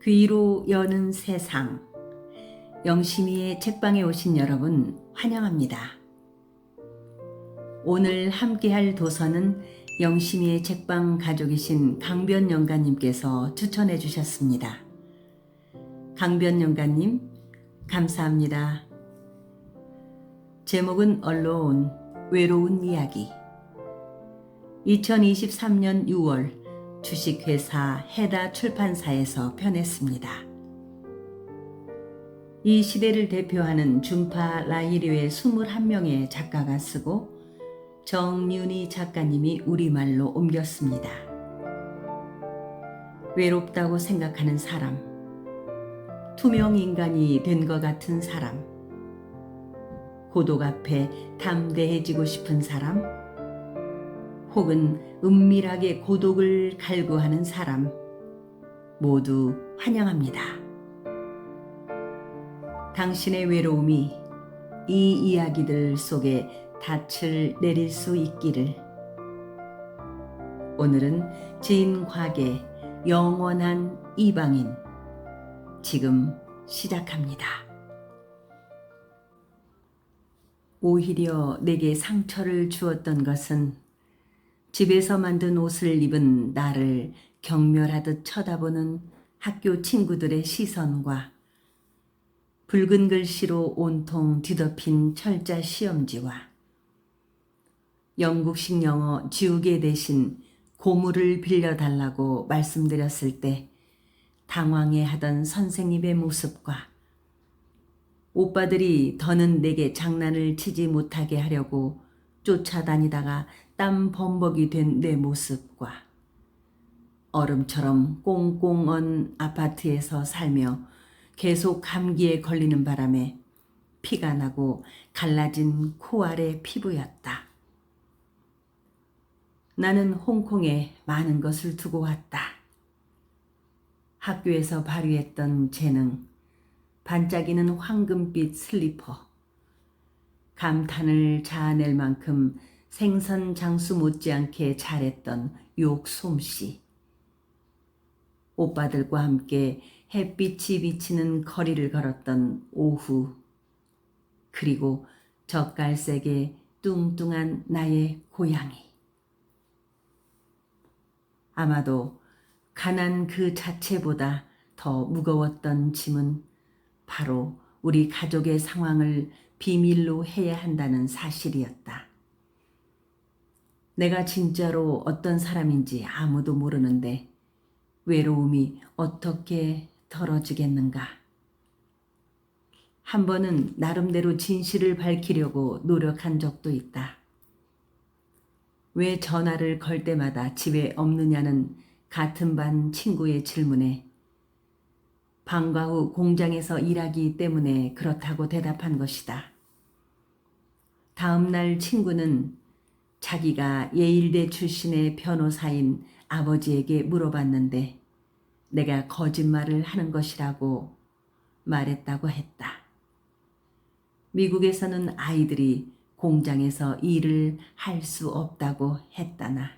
귀로 여는 세상. 영심이의 책방에 오신 여러분 환영합니다. 오늘 함께할 도서는 영심이의 책방 가족이신 강변 영가님께서 추천해 주셨습니다. 강변 영가님 감사합니다. 제목은 얼로온 외로운 이야기. 2023년 6월 주식회사 해다 출판사에서 펴냈습니다. 이 시대를 대표하는 중파 라이류의 21명의 작가가 쓰고 정윤희 작가님이 우리말로 옮겼습니다. 외롭다고 생각하는 사람, 투명 인간이 된 것 같은 사람, 고독 앞에 담대해지고 싶은 사람, 혹은 은밀하게 고독을 갈구하는 사람 모두 환영합니다. 당신의 외로움이 이 이야기들 속에 닻을 내릴 수 있기를. 오늘은 진곽의 영원한 이방인 지금 시작합니다. 오히려 내게 상처를 주었던 것은 집에서 만든 옷을 입은 나를 경멸하듯 쳐다보는 학교 친구들의 시선과 붉은 글씨로 온통 뒤덮인 철자 시험지와 영국식 영어 지우개 대신 고무를 빌려달라고 말씀드렸을 때 당황해하던 선생님의 모습과 오빠들이 더는 내게 장난을 치지 못하게 하려고 쫓아다니다가 땀 범벅이 된 내 모습과 얼음처럼 꽁꽁 언 아파트에서 살며 계속 감기에 걸리는 바람에 피가 나고 갈라진 코 아래 피부였다. 나는 홍콩에 많은 것을 두고 왔다. 학교에서 발휘했던 재능, 반짝이는 황금빛 슬리퍼, 감탄을 자아낼 만큼 생선 장수 못지않게 잘했던 욕 솜씨, 오빠들과 함께 햇빛이 비치는 거리를 걸었던 오후, 그리고 젓갈색의 뚱뚱한 나의 고양이. 아마도 가난 그 자체보다 더 무거웠던 짐은 바로 우리 가족의 상황을 비밀로 해야 한다는 사실이었다. 내가 진짜로 어떤 사람인지 아무도 모르는데 외로움이 어떻게 덜어지겠는가. 한 번은 나름대로 진실을 밝히려고 노력한 적도 있다. 왜 전화를 걸 때마다 집에 없느냐는 같은 반 친구의 질문에 방과 후 공장에서 일하기 때문에 그렇다고 대답한 것이다. 다음 날 친구는 자기가 예일대 출신의 변호사인 아버지에게 물어봤는데 내가 거짓말을 하는 것이라고 말했다고 했다. 미국에서는 아이들이 공장에서 일을 할 수 없다고 했다나.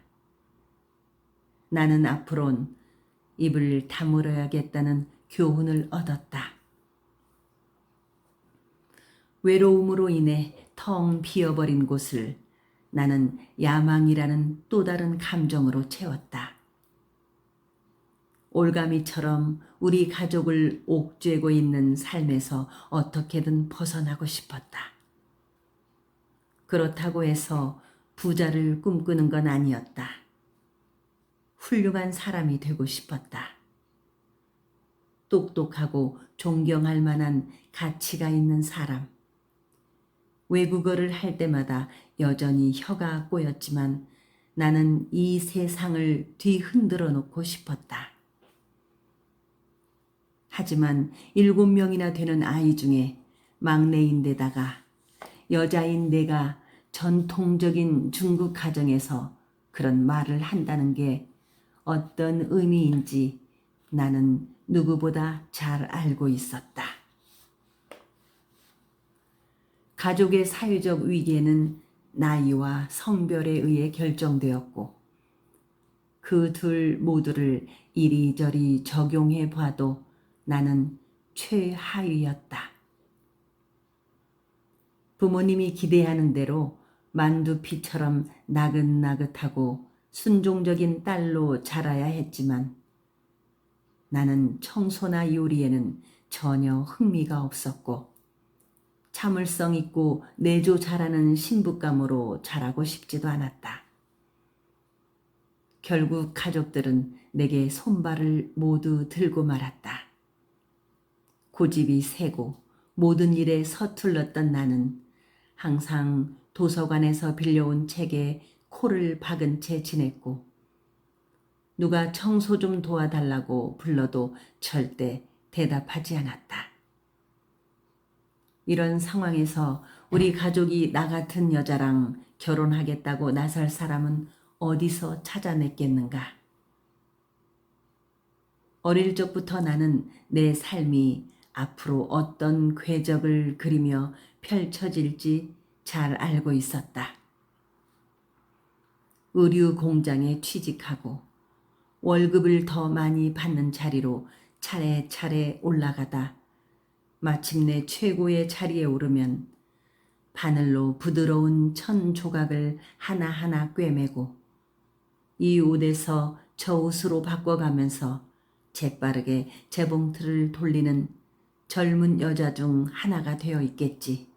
나는 앞으론 입을 다물어야겠다는 교훈을 얻었다. 외로움으로 인해 텅 비어버린 곳을 나는 야망이라는 또 다른 감정으로 채웠다. 올가미처럼 우리 가족을 옥죄고 있는 삶에서 어떻게든 벗어나고 싶었다. 그렇다고 해서 부자를 꿈꾸는 건 아니었다. 훌륭한 사람이 되고 싶었다. 똑똑하고 존경할 만한 가치가 있는 사람. 외국어를 할 때마다 여전히 혀가 꼬였지만 나는 이 세상을 뒤흔들어 놓고 싶었다. 하지만 7명이나 되는 아이 중에 막내인데다가 여자인 내가 전통적인 중국 가정에서 그런 말을 한다는 게 어떤 의미인지 나는 누구보다 잘 알고 있었다. 가족의 사회적 위계는 나이와 성별에 의해 결정되었고 그 둘 모두를 이리저리 적용해 봐도 나는 최하위였다. 부모님이 기대하는 대로 만두피처럼 나긋나긋하고 순종적인 딸로 자라야 했지만 나는 청소나 요리에는 전혀 흥미가 없었고 참을성 있고 내조 잘하는 신부감으로 자라고 싶지도 않았다. 결국 가족들은 내게 손발을 모두 들고 말았다. 고집이 세고 모든 일에 서툴렀던 나는 항상 도서관에서 빌려온 책에 코를 박은 채 지냈고 누가 청소 좀 도와달라고 불러도 절대 대답하지 않았다. 이런 상황에서 우리 가족이 나 같은 여자랑 결혼하겠다고 나설 사람은 어디서 찾아냈겠는가? 어릴 적부터 나는 내 삶이 앞으로 어떤 궤적을 그리며 펼쳐질지 잘 알고 있었다. 의류 공장에 취직하고 월급을 더 많이 받는 자리로 차례차례 올라가다 마침내 최고의 자리에 오르면 바늘로 부드러운 천 조각을 하나하나 꿰매고 이 옷에서 저 옷으로 바꿔가면서 재빠르게 재봉틀을 돌리는 젊은 여자 중 하나가 되어 있겠지.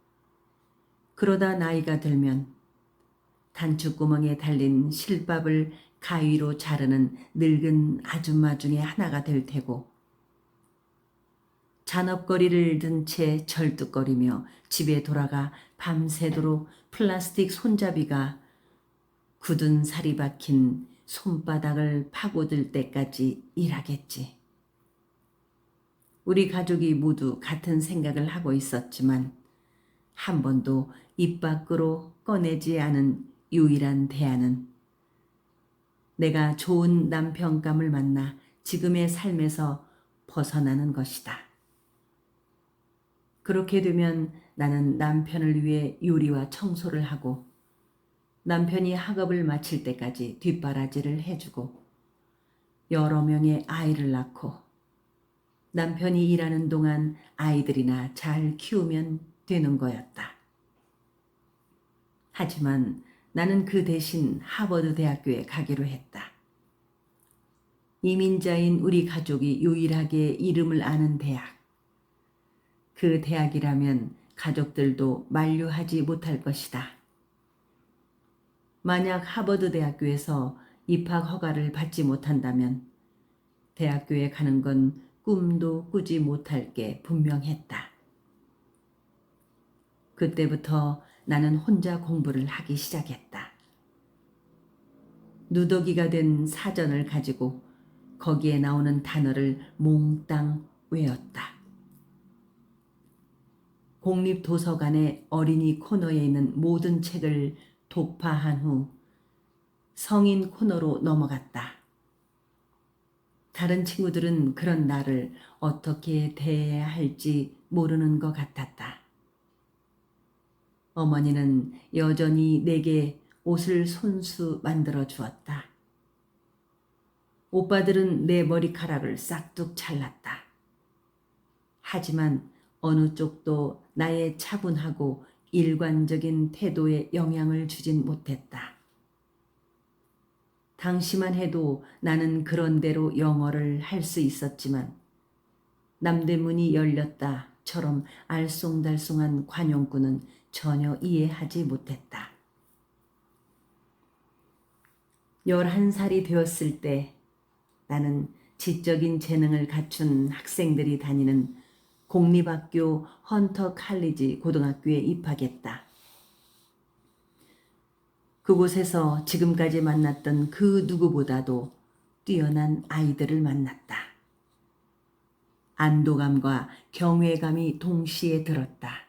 그러다 나이가 들면 단추구멍에 달린 실밥을 가위로 자르는 늙은 아줌마 중에 하나가 될 테고 잔업거리를 든 채 절뚝거리며 집에 돌아가 밤새도록 플라스틱 손잡이가 굳은 살이 박힌 손바닥을 파고들 때까지 일하겠지. 우리 가족이 모두 같은 생각을 하고 있었지만 한 번도 입 밖으로 꺼내지 않은 유일한 대안은 내가 좋은 남편감을 만나 지금의 삶에서 벗어나는 것이다. 그렇게 되면 나는 남편을 위해 요리와 청소를 하고 남편이 학업을 마칠 때까지 뒷바라지를 해주고 여러 명의 아이를 낳고 남편이 일하는 동안 아이들이나 잘 키우면 되는 거였다. 하지만 나는 그 대신 하버드 대학교에 가기로 했다. 이민자인 우리 가족이 유일하게 이름을 아는 대학. 그 대학이라면 가족들도 만류하지 못할 것이다. 만약 하버드 대학교에서 입학 허가를 받지 못한다면 대학교에 가는 건 꿈도 꾸지 못할 게 분명했다. 그때부터 나는 혼자 공부를 하기 시작했다. 누더기가 된 사전을 가지고 거기에 나오는 단어를 몽땅 외웠다. 공립도서관의 어린이 코너에 있는 모든 책을 독파한 후 성인 코너로 넘어갔다. 다른 친구들은 그런 나를 어떻게 대해야 할지 모르는 것 같았다. 어머니는 여전히 내게 옷을 손수 만들어 주었다. 오빠들은 내 머리카락을 싹둑 잘랐다. 하지만 어느 쪽도 나의 차분하고 일관적인 태도에 영향을 주진 못했다. 당시만 해도 나는 그런 대로 영어를 할 수 있었지만 남대문이 열렸다처럼 알쏭달쏭한 관용구는 전혀 이해하지 못했다. 11살이 되었을 때 나는 지적인 재능을 갖춘 학생들이 다니는 공립학교 헌터 칼리지 고등학교에 입학했다. 그곳에서 지금까지 만났던 그 누구보다도 뛰어난 아이들을 만났다. 안도감과 경외감이 동시에 들었다.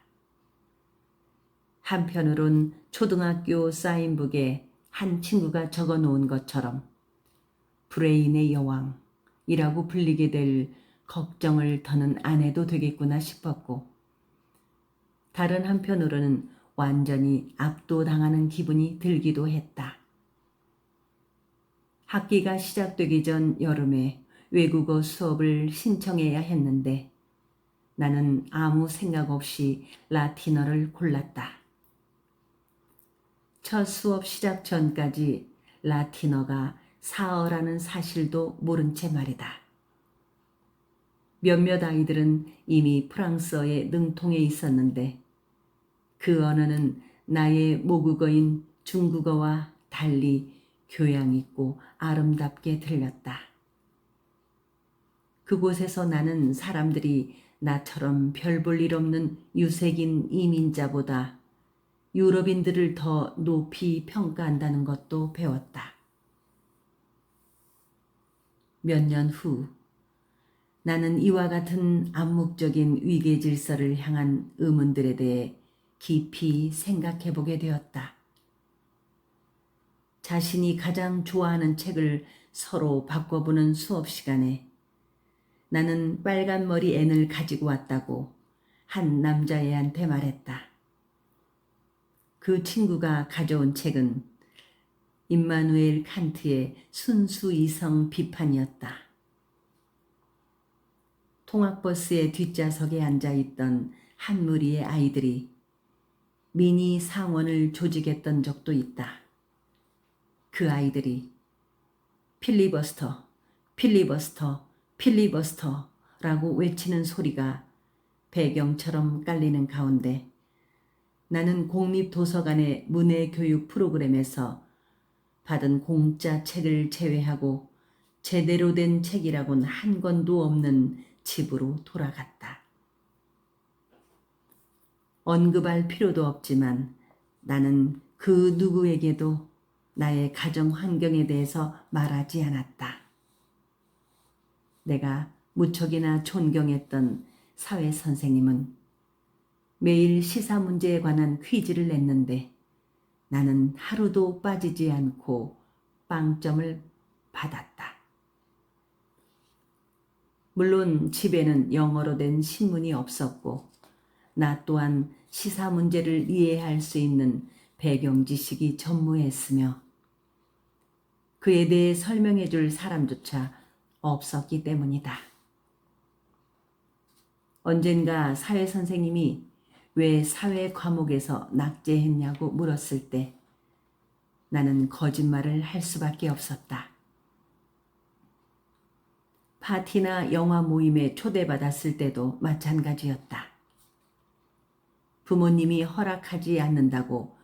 한편으론 초등학교 사인북에 한 친구가 적어 놓은 것처럼 브레인의 여왕이라고 불리게 될 걱정을 더는 안 해도 되겠구나 싶었고, 다른 한편으로는 완전히 압도당하는 기분이 들기도 했다. 학기가 시작되기 전 여름에 외국어 수업을 신청해야 했는데 나는 아무 생각 없이 라틴어를 골랐다. 첫 수업 시작 전까지 라틴어가 사어라는 사실도 모른 채 말이다. 몇몇 아이들은 이미 프랑스어에 능통해 있었는데 그 언어는 나의 모국어인 중국어와 달리 교양 있고 아름답게 들렸다. 그곳에서 나는 사람들이 나처럼 별 볼 일 없는 유색인 이민자보다 유럽인들을 더 높이 평가한다는 것도 배웠다. 몇 년 후 나는 이와 같은 암묵적인 위계 질서를 향한 의문들에 대해 깊이 생각해 보게 되었다. 자신이 가장 좋아하는 책을 서로 바꿔보는 수업 시간에 나는 빨간 머리 앤을 가지고 왔다고 한 남자애한테 말했다. 그 친구가 가져온 책은 임마누엘 칸트의 순수 이성 비판이었다. 통학버스의 뒷좌석에 앉아있던 한 무리의 아이들이 미니 상원을 조직했던 적도 있다. 그 아이들이 필리버스터, 필리버스터, 필리버스터라고 외치는 소리가 배경처럼 깔리는 가운데 나는 공립도서관의 문해교육 프로그램에서 받은 공짜 책을 제외하고 제대로 된 책이라곤 한 권도 없는 집으로 돌아갔다. 언급할 필요도 없지만 나는 그 누구에게도 나의 가정 환경에 대해서 말하지 않았다. 내가 무척이나 존경했던 사회 선생님은 매일 시사 문제에 관한 퀴즈를 냈는데 나는 하루도 빠지지 않고 빵점을 받았다. 물론 집에는 영어로 된 신문이 없었고 나 또한 시사 문제를 이해할 수 있는 배경 지식이 전무했으며 그에 대해 설명해 줄 사람조차 없었기 때문이다. 언젠가 사회 선생님이 왜 사회 과목에서 낙제했냐고 물었을 때 나는 거짓말을 할 수밖에 없었다. 파티나 영화 모임에 초대받았을 때도 마찬가지였다. 부모님이 허락하지 않는다고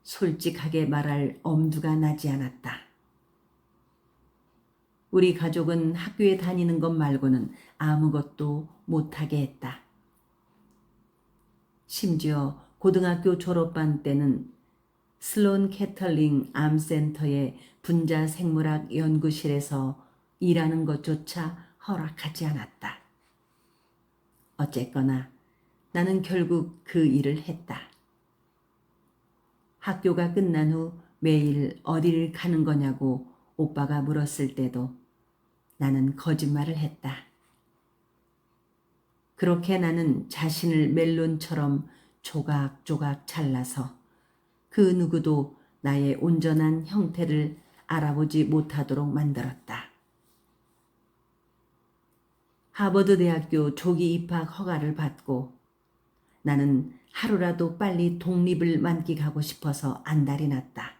솔직하게 말할 엄두가 나지 않았다. 우리 가족은 학교에 다니는 것 말고는 아무것도 못하게 했다. 심지어 고등학교 졸업반 때는 슬론 캐털링 암센터의 분자생물학 연구실에서 일하는 것조차 허락하지 않았다. 어쨌거나 나는 결국 그 일을 했다. 학교가 끝난 후 매일 어딜 가는 거냐고 오빠가 물었을 때도 나는 거짓말을 했다. 그렇게 나는 자신을 멜론처럼 조각조각 잘라서 그 누구도 나의 온전한 형태를 알아보지 못하도록 만들었다. 하버드 대학교 조기 입학 허가를 받고 나는 하루라도 빨리 독립을 만끽하고 싶어서 안달이 났다.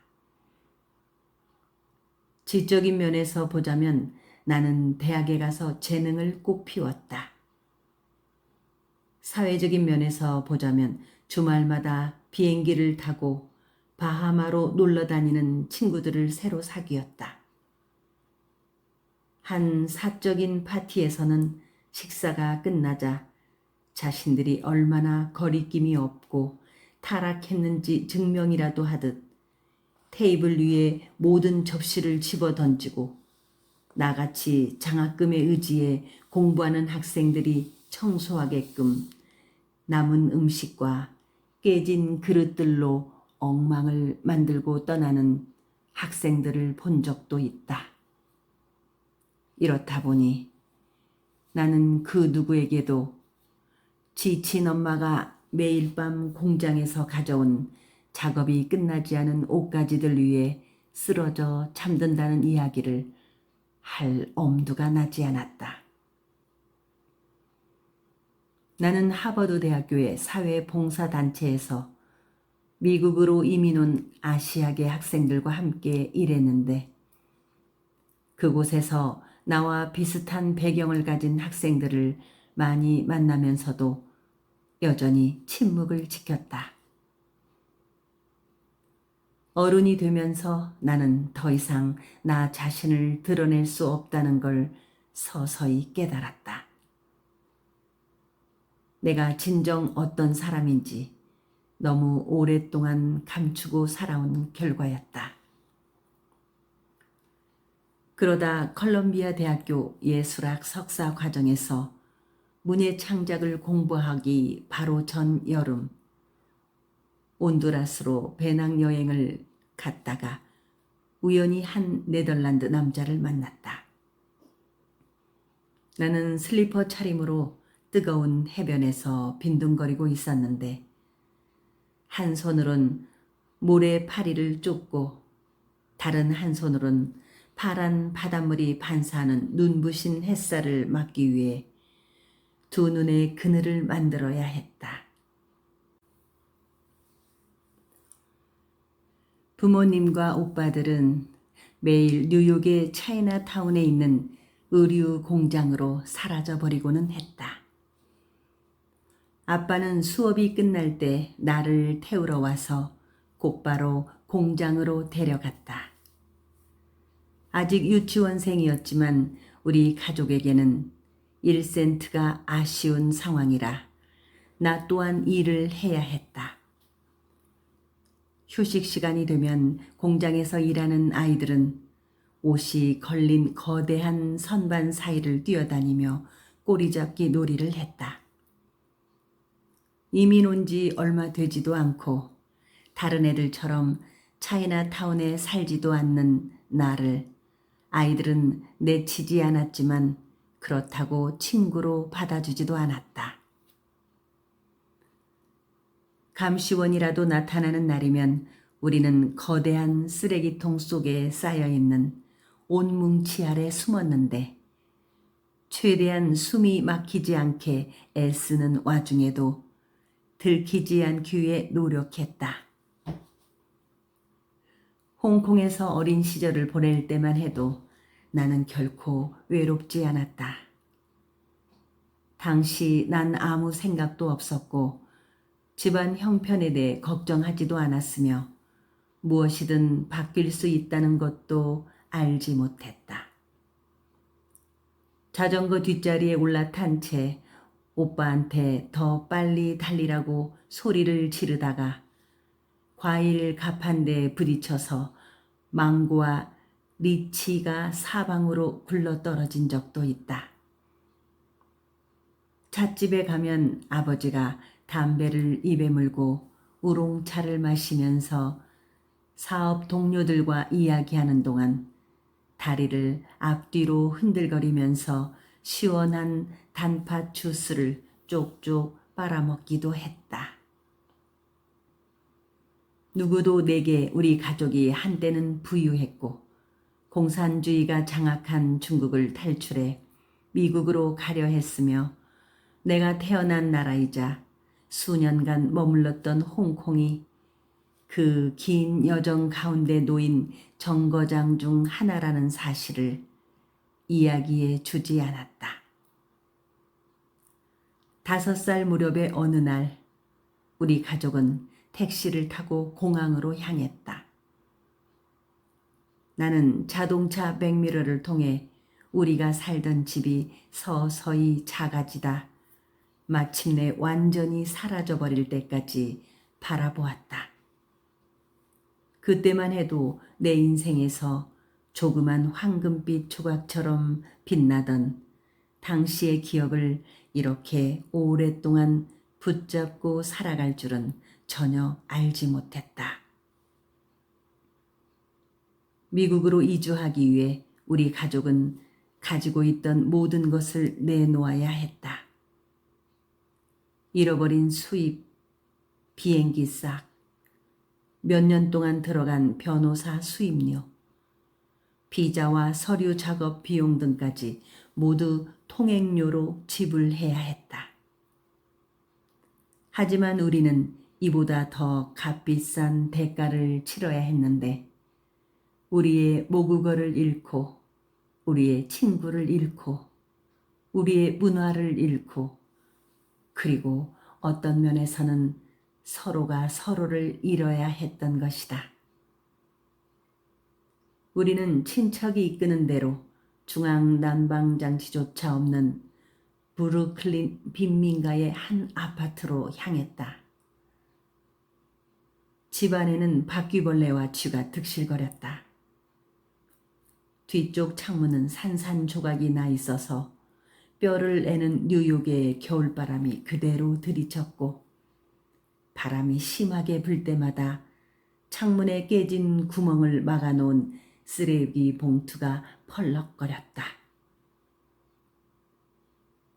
지적인 면에서 보자면 나는 대학에 가서 재능을 꼭 피웠다. 사회적인 면에서 보자면 주말마다 비행기를 타고 바하마로 놀러 다니는 친구들을 새로 사귀었다. 한 사적인 파티에서는 식사가 끝나자 자신들이 얼마나 거리낌이 없고 타락했는지 증명이라도 하듯 테이블 위에 모든 접시를 집어 던지고 나같이 장학금에 의지해 공부하는 학생들이 청소하게끔 남은 음식과 깨진 그릇들로 엉망을 만들고 떠나는 학생들을 본 적도 있다. 이렇다 보니 나는 그 누구에게도 지친 엄마가 매일 밤 공장에서 가져온 작업이 끝나지 않은 옷가지들 위에 쓰러져 잠든다는 이야기를 할 엄두가 나지 않았다. 나는 하버드 대학교의 사회봉사단체에서 미국으로 이민 온 아시아계 학생들과 함께 일했는데 그곳에서 나와 비슷한 배경을 가진 학생들을 많이 만나면서도 여전히 침묵을 지켰다. 어른이 되면서 나는 더 이상 나 자신을 드러낼 수 없다는 걸 서서히 깨달았다. 내가 진정 어떤 사람인지 너무 오랫동안 감추고 살아온 결과였다. 그러다 컬럼비아 대학교 예술학 석사 과정에서 문예 창작을 공부하기 바로 전 여름 온두라스로 배낭여행을 갔다가 우연히 한 네덜란드 남자를 만났다. 나는 슬리퍼 차림으로 뜨거운 해변에서 빈둥거리고 있었는데 한 손으론 모래 파리를 쫓고 다른 한 손으론 파란 바닷물이 반사하는 눈부신 햇살을 막기 위해 두 눈에 그늘을 만들어야 했다. 부모님과 오빠들은 매일 뉴욕의 차이나타운에 있는 의류 공장으로 사라져버리고는 했다. 아빠는 수업이 끝날 때 나를 태우러 와서 곧바로 공장으로 데려갔다. 아직 유치원생이었지만 우리 가족에게는 1센트가 아쉬운 상황이라 나 또한 일을 해야 했다. 휴식 시간이 되면 공장에서 일하는 아이들은 옷이 걸린 거대한 선반 사이를 뛰어다니며 꼬리잡기 놀이를 했다. 이민 온 지 얼마 되지도 않고 다른 애들처럼 차이나타운에 살지도 않는 나를 아이들은 내치지 않았지만 그렇다고 친구로 받아주지도 않았다. 감시원이라도 나타나는 날이면 우리는 거대한 쓰레기통 속에 쌓여있는 온뭉치 아래 숨었는데 최대한 숨이 막히지 않게 애쓰는 와중에도 들키지 않기 위해 노력했다. 홍콩에서 어린 시절을 보낼 때만 해도 나는 결코 외롭지 않았다. 당시 난 아무 생각도 없었고 집안 형편에 대해 걱정하지도 않았으며 무엇이든 바뀔 수 있다는 것도 알지 못했다. 자전거 뒷자리에 올라탄 채 오빠한테 더 빨리 달리라고 소리를 지르다가 과일 가판대에 부딪혀서 망고와 리치가 사방으로 굴러떨어진 적도 있다. 찻집에 가면 아버지가 담배를 입에 물고 우롱차를 마시면서 사업 동료들과 이야기하는 동안 다리를 앞뒤로 흔들거리면서 시원한 단팥 주스를 쪽쪽 빨아먹기도 했다. 누구도 내게 우리 가족이 한때는 부유했고 공산주의가 장악한 중국을 탈출해 미국으로 가려 했으며 내가 태어난 나라이자 수년간 머물렀던 홍콩이 그 긴 여정 가운데 놓인 정거장 중 하나라는 사실을 이야기해 주지 않았다. 5살 무렵의 어느 날 우리 가족은 택시를 타고 공항으로 향했다. 나는 자동차 백미러를 통해 우리가 살던 집이 서서히 작아지다 마침내 완전히 사라져버릴 때까지 바라보았다. 그때만 해도 내 인생에서 조그만 황금빛 조각처럼 빛나던 당시의 기억을 이렇게 오랫동안 붙잡고 살아갈 줄은 전혀 알지 못했다. 미국으로 이주하기 위해 우리 가족은 가지고 있던 모든 것을 내놓아야 했다. 잃어버린 수입, 비행기 싹, 몇 년 동안 들어간 변호사 수임료, 비자와 서류 작업 비용 등까지 모두 통행료로 지불해야 했다. 하지만 우리는 이보다 더 값비싼 대가를 치러야 했는데 우리의 모국어를 잃고 우리의 친구를 잃고 우리의 문화를 잃고 그리고 어떤 면에서는 서로가 서로를 잃어야 했던 것이다. 우리는 친척이 이끄는 대로 중앙 난방장치조차 없는 브루클린 빈민가의 한 아파트로 향했다. 집안에는 바퀴벌레와 쥐가 득실거렸다. 뒤쪽 창문은 산산조각이 나 있어서 뼈를 내는 뉴욕의 겨울바람이 그대로 들이쳤고 바람이 심하게 불 때마다 창문에 깨진 구멍을 막아놓은 쓰레기 봉투가 펄럭거렸다.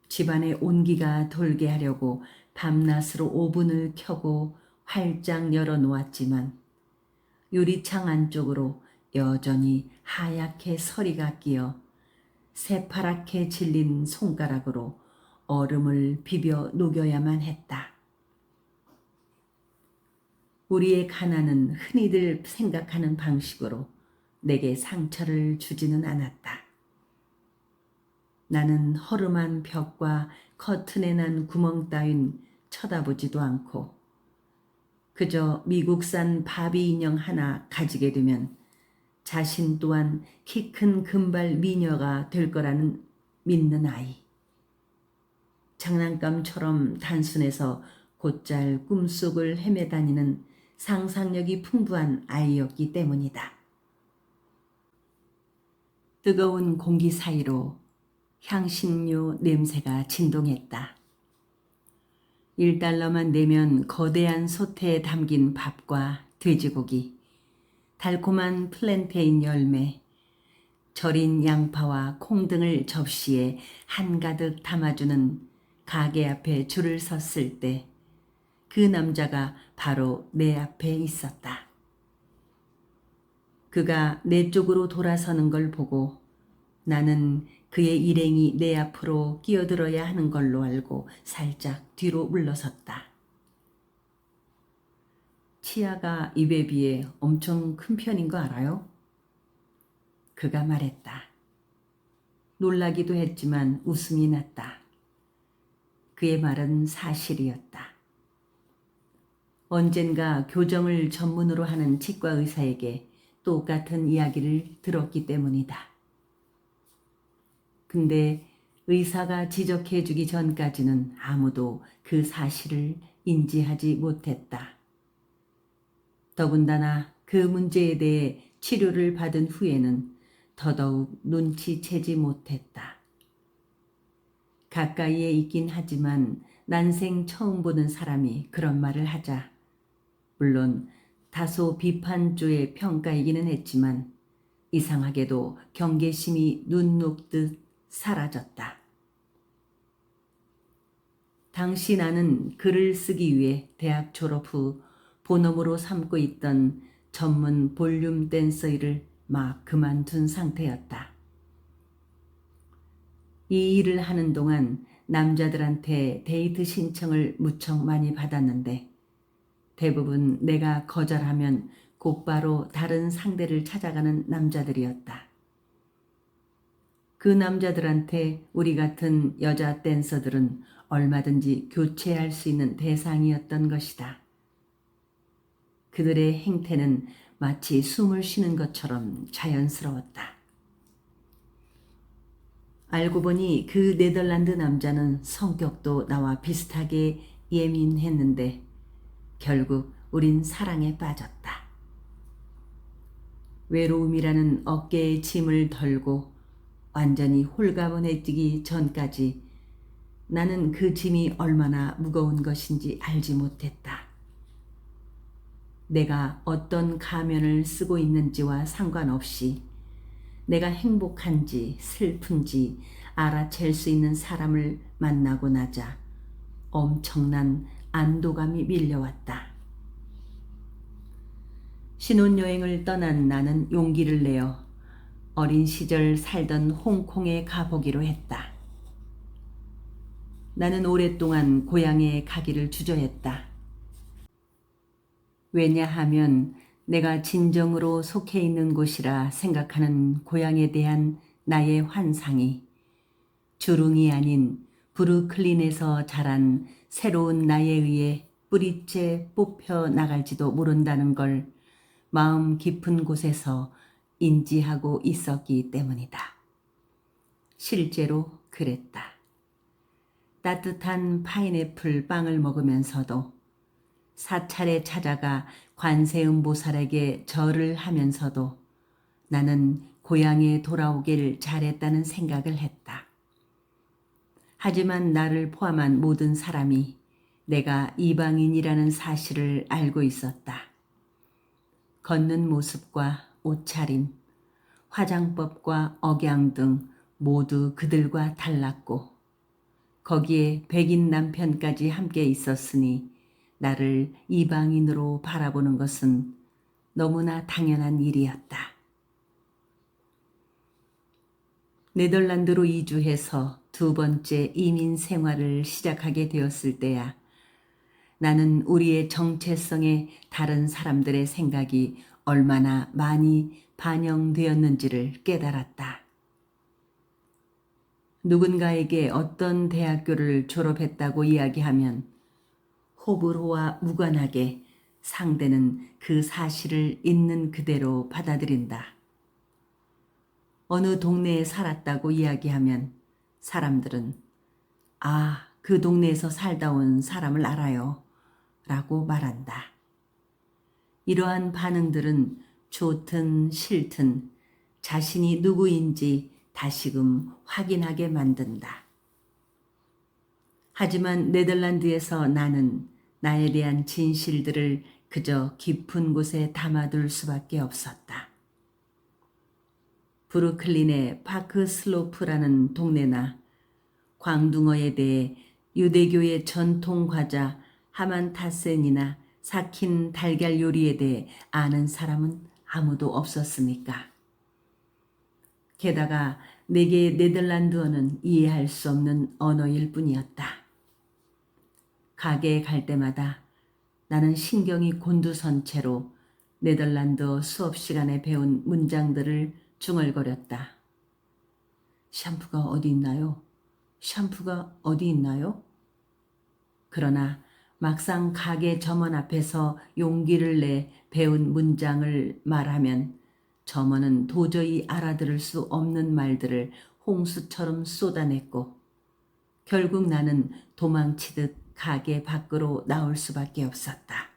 집안에 온기가 돌게 하려고 밤낮으로 오븐을 켜고 활짝 열어놓았지만 유리창 안쪽으로 여전히 하얗게 서리가 끼어 새파랗게 질린 손가락으로 얼음을 비벼 녹여야만 했다. 우리의 가난은 흔히들 생각하는 방식으로 내게 상처를 주지는 않았다. 나는 허름한 벽과 커튼에 난 구멍 따윈 쳐다보지도 않고 그저 미국산 바비 인형 하나 가지게 되면 자신 또한 키 큰 금발 미녀가 될 거라는 믿는 아이. 장난감처럼 단순해서 곧잘 꿈속을 헤매다니는 상상력이 풍부한 아이였기 때문이다. 뜨거운 공기 사이로 향신료 냄새가 진동했다. $1만 내면 거대한 솥에 담긴 밥과 돼지고기, 달콤한 플랜테인 열매, 절인 양파와 콩 등을 접시에 한가득 담아주는 가게 앞에 줄을 섰을 때 그 남자가 바로 내 앞에 있었다. 그가 내 쪽으로 돌아서는 걸 보고 나는 그의 일행이 내 앞으로 끼어들어야 하는 걸로 알고 살짝 뒤로 물러섰다. 치아가 입에 비해 엄청 큰 편인 거 알아요? 그가 말했다. 놀라기도 했지만 웃음이 났다. 그의 말은 사실이었다. 언젠가 교정을 전문으로 하는 치과 의사에게 똑같은 이야기를 들었기 때문이다. 근데 의사가 지적해 주기 전까지는 아무도 그 사실을 인지하지 못했다. 더군다나 그 문제에 대해 치료를 받은 후에는 더더욱 눈치채지 못했다. 가까이에 있긴 하지만 난생 처음 보는 사람이 그런 말을 하자 물론 다소 비판조의 평가이기는 했지만 이상하게도 경계심이 눈 녹듯 사라졌다. 당시 나는 글을 쓰기 위해 대학 졸업 후 본업으로 삼고 있던 전문 볼륨 댄서 일을 막 그만둔 상태였다. 이 일을 하는 동안 남자들한테 데이트 신청을 무척 많이 받았는데 대부분 내가 거절하면 곧바로 다른 상대를 찾아가는 남자들이었다. 그 남자들한테 우리 같은 여자 댄서들은 얼마든지 교체할 수 있는 대상이었던 것이다. 그들의 행태는 마치 숨을 쉬는 것처럼 자연스러웠다. 알고 보니 그 네덜란드 남자는 성격도 나와 비슷하게 예민했는데 결국 우린 사랑에 빠졌다. 외로움이라는 어깨에 짐을 덜고 완전히 홀가분해지기 전까지 나는 그 짐이 얼마나 무거운 것인지 알지 못했다. 내가 어떤 가면을 쓰고 있는지와 상관없이 내가 행복한지 슬픈지 알아챌 수 있는 사람을 만나고 나자 엄청난 안도감이 밀려왔다. 신혼여행을 떠난 나는 용기를 내어 어린 시절 살던 홍콩에 가보기로 했다. 나는 오랫동안 고향에 가기를 주저했다. 왜냐하면 내가 진정으로 속해 있는 곳이라 생각하는 고향에 대한 나의 환상이 주룽이 아닌 브루클린에서 자란 새로운 나에 의해 뿌리째 뽑혀 나갈지도 모른다는 걸 마음 깊은 곳에서 인지하고 있었기 때문이다. 실제로 그랬다. 따뜻한 파인애플 빵을 먹으면서도 사찰에 찾아가 관세음보살에게 절을 하면서도 나는 고향에 돌아오길 잘했다는 생각을 했다. 하지만 나를 포함한 모든 사람이 내가 이방인이라는 사실을 알고 있었다. 걷는 모습과 옷차림, 화장법과 억양 등 모두 그들과 달랐고 거기에 백인 남편까지 함께 있었으니 나를 이방인으로 바라보는 것은 너무나 당연한 일이었다. 네덜란드로 이주해서 두 번째 이민 생활을 시작하게 되었을 때야 나는 우리의 정체성에 다른 사람들의 생각이 얼마나 많이 반영되었는지를 깨달았다. 누군가에게 어떤 대학교를 졸업했다고 이야기하면 호불호와 무관하게 상대는 그 사실을 있는 그대로 받아들인다. 어느 동네에 살았다고 이야기하면 사람들은 아, 그 동네에서 살다 온 사람을 알아요 라고 말한다. 이러한 반응들은 좋든 싫든 자신이 누구인지 다시금 확인하게 만든다. 하지만 네덜란드에서 나는 나에 대한 진실들을 그저 깊은 곳에 담아둘 수밖에 없었다. 브루클린의 파크 슬로프라는 동네나 광둥어에 대해 유대교의 전통 과자 하만타센이나 삭힌 달걀 요리에 대해 아는 사람은 아무도 없었습니까? 게다가 내게 네덜란드어는 이해할 수 없는 언어일 뿐이었다. 가게에 갈 때마다 나는 신경이 곤두선 채로 네덜란드어 수업 시간에 배운 문장들을 중얼거렸다. 샴푸가 어디 있나요? 샴푸가 어디 있나요? 그러나 막상 가게 점원 앞에서 용기를 내 배운 문장을 말하면 점원은 도저히 알아들을 수 없는 말들을 홍수처럼 쏟아냈고 결국 나는 도망치듯 가게 밖으로 나올 수밖에 없었다.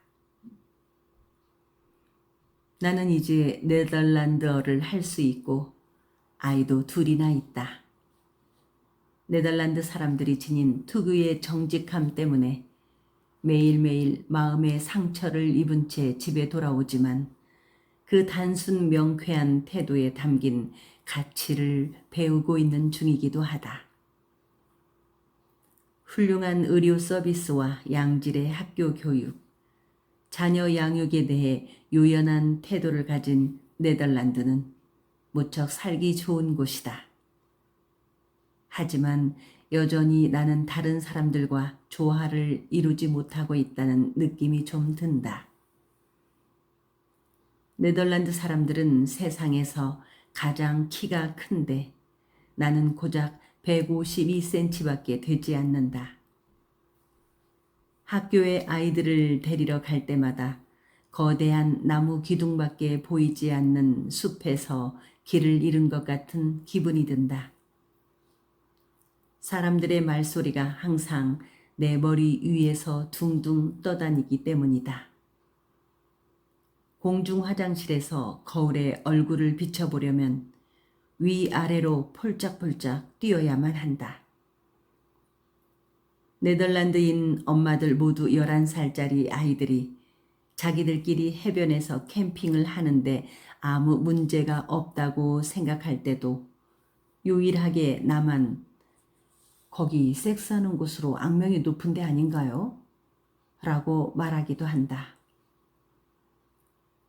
나는 이제 네덜란드어를 할 수 있고 아이도 둘이나 있다. 네덜란드 사람들이 지닌 특유의 정직함 때문에 매일매일 마음의 상처를 입은 채 집에 돌아오지만 그 단순 명쾌한 태도에 담긴 가치를 배우고 있는 중이기도 하다. 훌륭한 의료 서비스와 양질의 학교 교육, 자녀 양육에 대해 유연한 태도를 가진 네덜란드는 무척 살기 좋은 곳이다. 하지만 여전히 나는 다른 사람들과 조화를 이루지 못하고 있다는 느낌이 좀 든다. 네덜란드 사람들은 세상에서 가장 키가 큰데 나는 고작 152cm밖에 되지 않는다. 학교에 아이들을 데리러 갈 때마다 거대한 나무 기둥밖에 보이지 않는 숲에서 길을 잃은 것 같은 기분이 든다. 사람들의 말소리가 항상 내 머리 위에서 둥둥 떠다니기 때문이다. 공중 화장실에서 거울에 얼굴을 비춰보려면 위아래로 폴짝폴짝 뛰어야만 한다. 네덜란드인 엄마들 모두 11살짜리 아이들이 자기들끼리 해변에서 캠핑을 하는데 아무 문제가 없다고 생각할 때도 유일하게 나만 거기 섹스하는 곳으로 악명이 높은 데 아닌가요? 라고 말하기도 한다.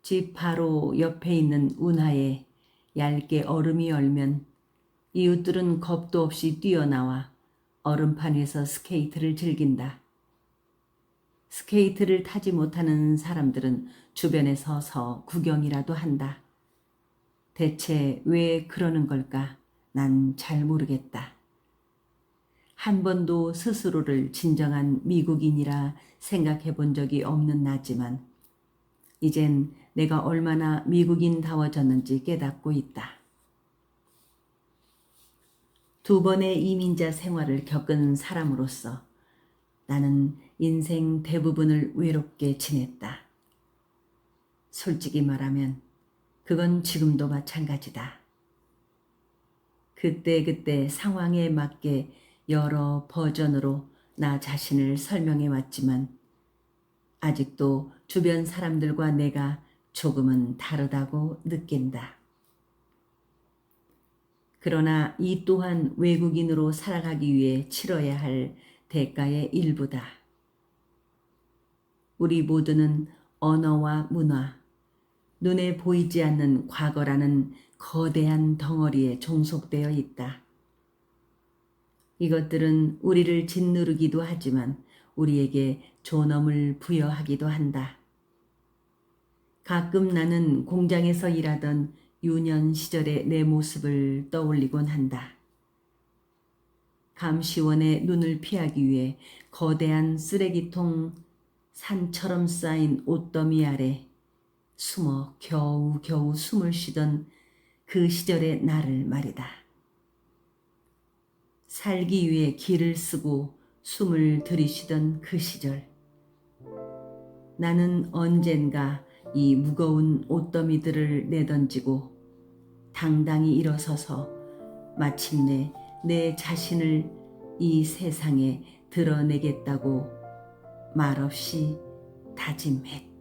집 바로 옆에 있는 운하에 얇게 얼음이 얼면 이웃들은 겁도 없이 뛰어나와 얼음판 위에서 스케이트를 즐긴다. 스케이트를 타지 못하는 사람들은 주변에 서서 구경이라도 한다. 대체 왜 그러는 걸까? 난 잘 모르겠다. 한 번도 스스로를 진정한 미국인이라 생각해 본 적이 없는 나지만 이젠 내가 얼마나 미국인다워졌는지 깨닫고 있다. 2번의 이민자 생활을 겪은 사람으로서 나는 인생 대부분을 외롭게 지냈다. 솔직히 말하면 그건 지금도 마찬가지다. 그때그때 상황에 맞게 여러 버전으로 나 자신을 설명해 왔지만 아직도 주변 사람들과 내가 조금은 다르다고 느낀다. 그러나 이 또한 외국인으로 살아가기 위해 치러야 할 대가의 일부다. 우리 모두는 언어와 문화, 눈에 보이지 않는 과거라는 거대한 덩어리에 종속되어 있다. 이것들은 우리를 짓누르기도 하지만 우리에게 존엄을 부여하기도 한다. 가끔 나는 공장에서 일하던 유년 시절의 내 모습을 떠올리곤 한다. 감시원의 눈을 피하기 위해 거대한 쓰레기통 산처럼 쌓인 옷더미 아래 숨어 겨우겨우 숨을 쉬던 그 시절의 나를 말이다. 살기 위해 기를 쓰고 숨을 들이쉬던 그 시절. 나는 언젠가 이 무거운 옷더미들을 내던지고 당당히 일어서서 마침내 내 자신을 이 세상에 드러내겠다고 말없이 다짐했다.